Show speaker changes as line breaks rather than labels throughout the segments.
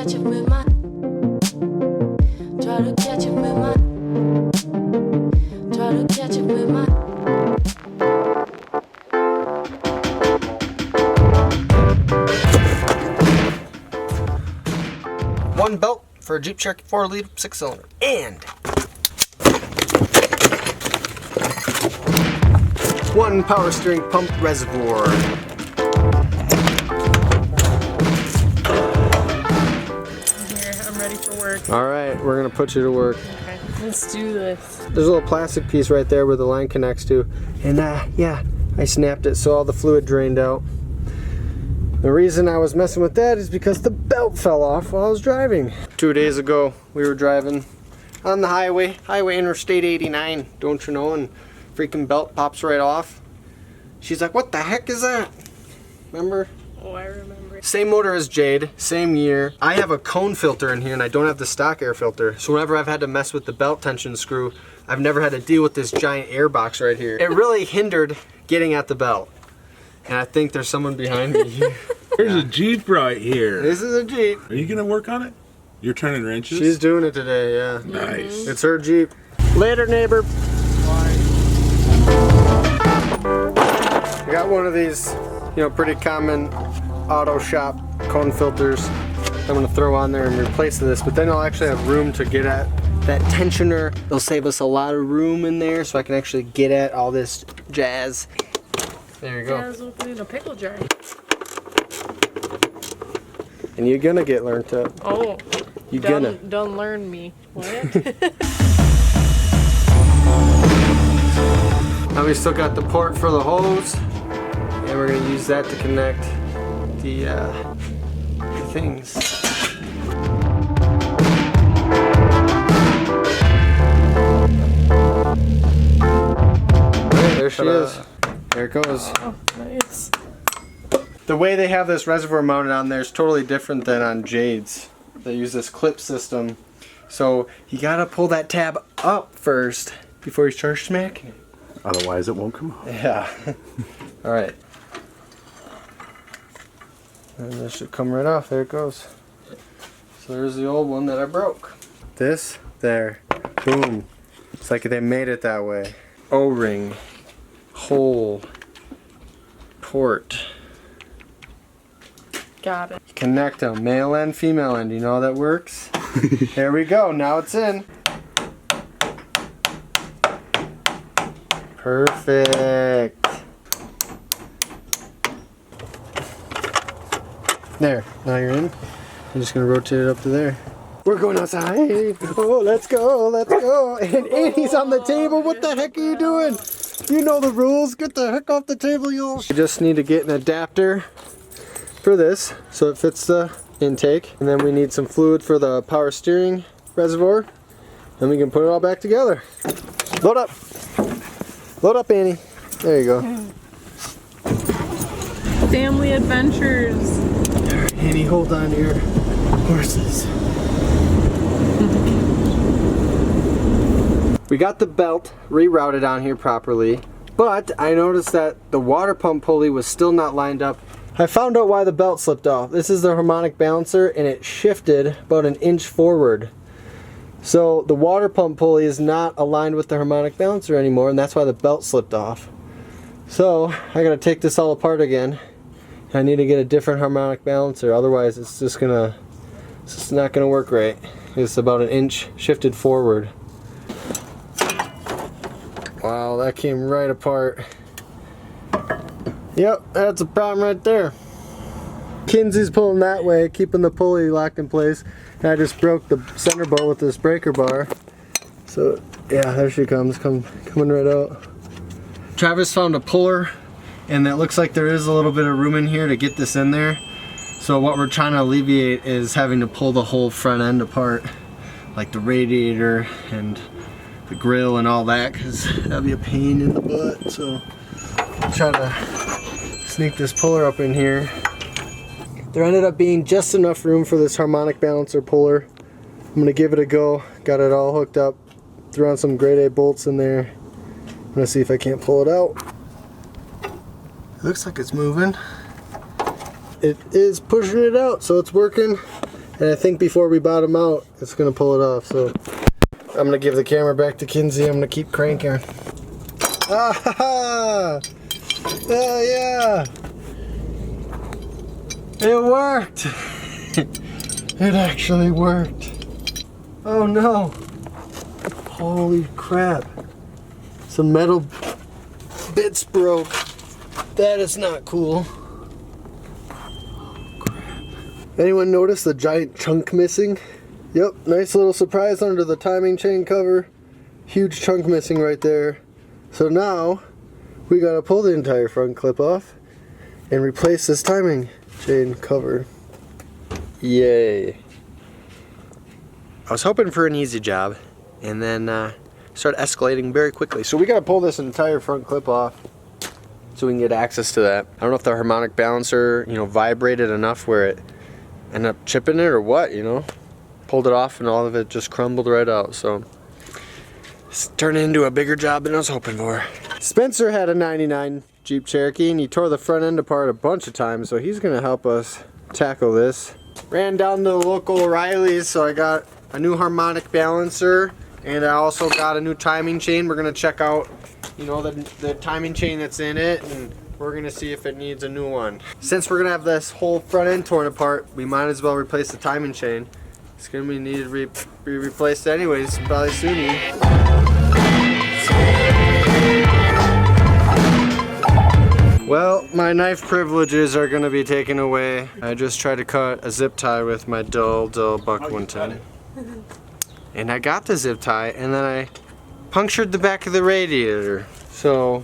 catch it with my, try to catch it with my, try to catch it with my.
One belt for a Jeep Cherokee 4-liter 6-cylinder, and one power steering pump reservoir.
Here, I'm ready for work.
All right, we're gonna put you to work.
Okay, let's do this.
There's a little plastic piece right there where the line connects to, and yeah, I snapped it so all the fluid drained out. The reason I was messing with that is because the belt fell off while I was driving. 2 days ago, we were driving on the highway Interstate 89, don't you know, and freaking belt pops right off. She's like, what the heck is that? Remember?
Oh, I remember.
Same motor as Jade, same year. I have a cone filter in here and I don't have the stock air filter. So whenever I've had to mess with the belt tension screw, I've never had to deal with this giant air box right here. It really hindered getting at the belt. And I think there's someone behind me.
There's a Jeep right here.
This is a Jeep.
Are you gonna work on it? You're turning wrenches?
She's doing it today, yeah.
Nice.
It's her Jeep. Later, neighbor. I got one of these, you know, pretty common auto shop cone filters. I'm gonna throw on there and replace this, but then I'll actually have room to get at that tensioner. It'll save us a lot of room in there so I can actually get at all this jazz. There you go.
Jazz opening a pickle jar.
And you're gonna get learned up.
Oh.
You gonna.
Don't learn me. What?
Now we still got the port for the hose, and we're gonna use that to connect the things. Right, there she is. There it goes.
Oh, nice.
The way they have this reservoir mounted on there is totally different than on Jade's. They use this clip system. So you gotta pull that tab up first before you start smacking it.
Otherwise it won't come off.
Yeah. Alright. And this should come right off. There it goes. So there's the old one that I broke. This, there. Boom. It's like they made it that way. O-ring. Hole. Port.
Got it.
Connect them, male and female end. You know how that works? There we go. Now it's in. Perfect. There. Now you're in. I'm just gonna rotate it up to there. We're going outside. Oh, let's go. Let's go. And Annie's on the table. What the heck are you doing? You know the rules. Get the heck off the table, you. You just need to get an adapter for this so it fits the intake, and then we need some fluid for the power steering reservoir, and we can put it all back together. Load up, Annie. There you go.
Family adventures.
Annie, hold on to your horses. We got the belt rerouted on here properly, but I noticed that the water pump pulley was still not lined up. I found out why the belt slipped off. This is the harmonic balancer, and it shifted about an inch forward. So the water pump pulley is not aligned with the harmonic balancer anymore, and that's why the belt slipped off. So I gotta take this all apart again. I need to get a different harmonic balancer, otherwise it's just not gonna work right. It's about an inch shifted forward. Wow, that came right apart. Yep, that's a problem right there. Kinsey's pulling that way, keeping the pulley locked in place. And I just broke the center bolt with this breaker bar. So, yeah, there she comes, coming right out. Travis found a puller, and it looks like there is a little bit of room in here to get this in there. So what we're trying to alleviate is having to pull the whole front end apart, like the radiator and the grill and all that, because that'd be a pain in the butt. So try to sneak this puller up in here. There ended up being just enough room for this harmonic balancer puller. I'm gonna give it a go. Got it all hooked up. Threw on some grade A bolts in there. I'm gonna see if I can't pull it out. It looks like it's moving. It is pushing it out, so it's working. And I think before we bottom out, it's gonna pull it off. So I'm gonna give the camera back to Kinsey. I'm gonna keep cranking. Ah ha ha! Yeah! It worked! It actually worked. Oh no! Holy crap! Some metal bits broke. That is not cool. Oh, crap. Anyone notice the giant chunk missing? Yep, nice little surprise under the timing chain cover. Huge chunk missing right there. So now we gotta pull the entire front clip off and replace this timing chain cover. Yay. I was hoping for an easy job and then started escalating very quickly. So we gotta pull this entire front clip off so we can get access to that. I don't know if the harmonic balancer, vibrated enough where it ended up chipping it or what, Pulled it off and all of it just crumbled right out. So it's turned into a bigger job than I was hoping for. Spencer had a 99 Jeep Cherokee and he tore the front end apart a bunch of times, so he's gonna help us tackle this. Ran down to the local O'Reilly's, so I got a new harmonic balancer and I also got a new timing chain. We're gonna check out, the timing chain that's in it, and we're gonna see if it needs a new one. Since we're gonna have this whole front end torn apart, we might as well replace the timing chain. It's gonna be needed to be replaced anyways, probably soon. Well, my knife privileges are gonna be taken away. I just tried to cut a zip tie with my dull buck 110. And I got the zip tie and then I punctured the back of the radiator. So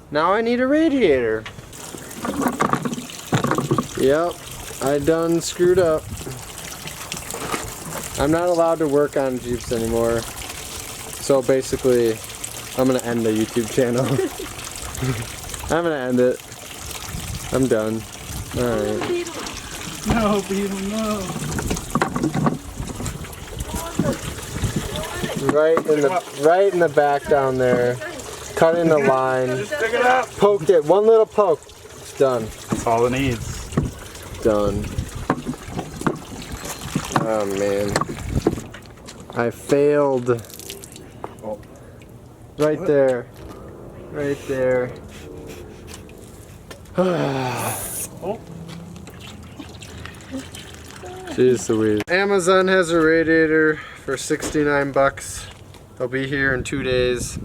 now I need a radiator. Yep, I done screwed up. I'm not allowed to work on Jeeps anymore. So basically, I'm gonna end the YouTube channel. I'm gonna end it. I'm done. Alright.
No, Beetle, no.
Right in the back down there. Cut in the line.
Just pick it up.
Poked it. One little poke. It's done.
That's all it needs.
Done. Oh man. I failed.
Oh.
Right there. Right there.
Oh.
Jeez Louise. Amazon has a radiator for 69 bucks. They'll be here in 2 days.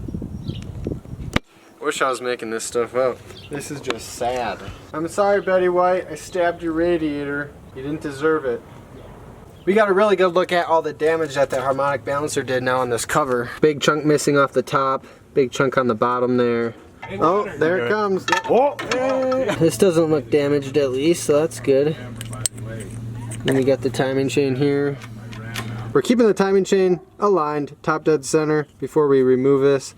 Wish I was making this stuff up. This is just sad. I'm sorry, Betty White. I stabbed your radiator. You didn't deserve it. We got a really good look at all the damage that the harmonic balancer did now on this cover. Big chunk missing off the top. Big chunk on the bottom there. Oh, there it comes.
Oh.
This doesn't look damaged at least, so that's good. Then we got the timing chain here. We're keeping the timing chain aligned, top dead center, before we remove this.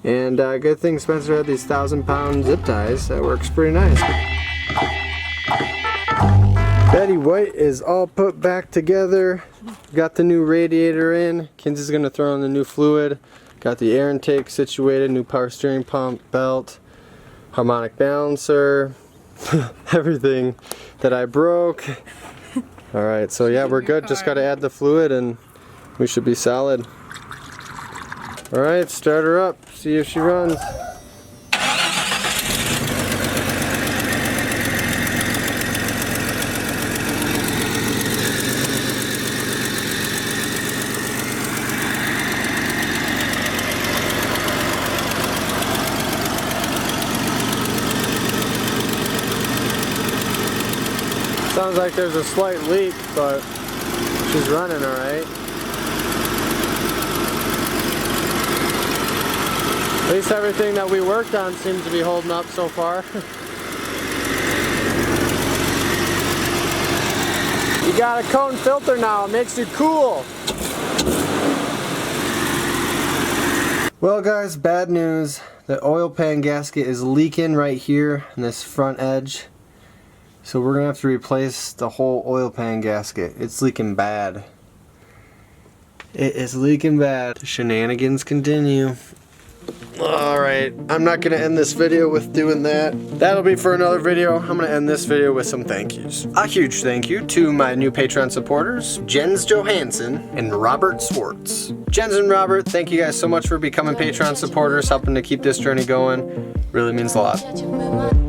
And good thing Spencer had these 1,000-pound zip ties. That works pretty nice. Betty White is all put back together. Got the new radiator in. Kinsey's gonna throw in the new fluid. Got the air intake situated, new power steering pump, belt, harmonic balancer, everything that I broke. Alright, so yeah, we're good. Just gotta add the fluid and we should be solid. Alright, start her up, see if she runs. Sounds like there's a slight leak, but she's running alright. At least everything that we worked on seems to be holding up so far. You got a cone filter now, it makes you cool. Well guys, bad news. The oil pan gasket is leaking right here in this front edge. So we're gonna have to replace the whole oil pan gasket. It's leaking bad. It is leaking bad. The shenanigans continue. Alright, I'm not gonna end this video with doing that. That'll be for another video. I'm gonna end this video with some thank yous. A huge thank you to my new Patreon supporters, Jens Johansson and Robert Swartz. Jens and Robert, thank you guys so much for becoming Patreon supporters, helping to keep this journey going. Really means a lot.
Judging with my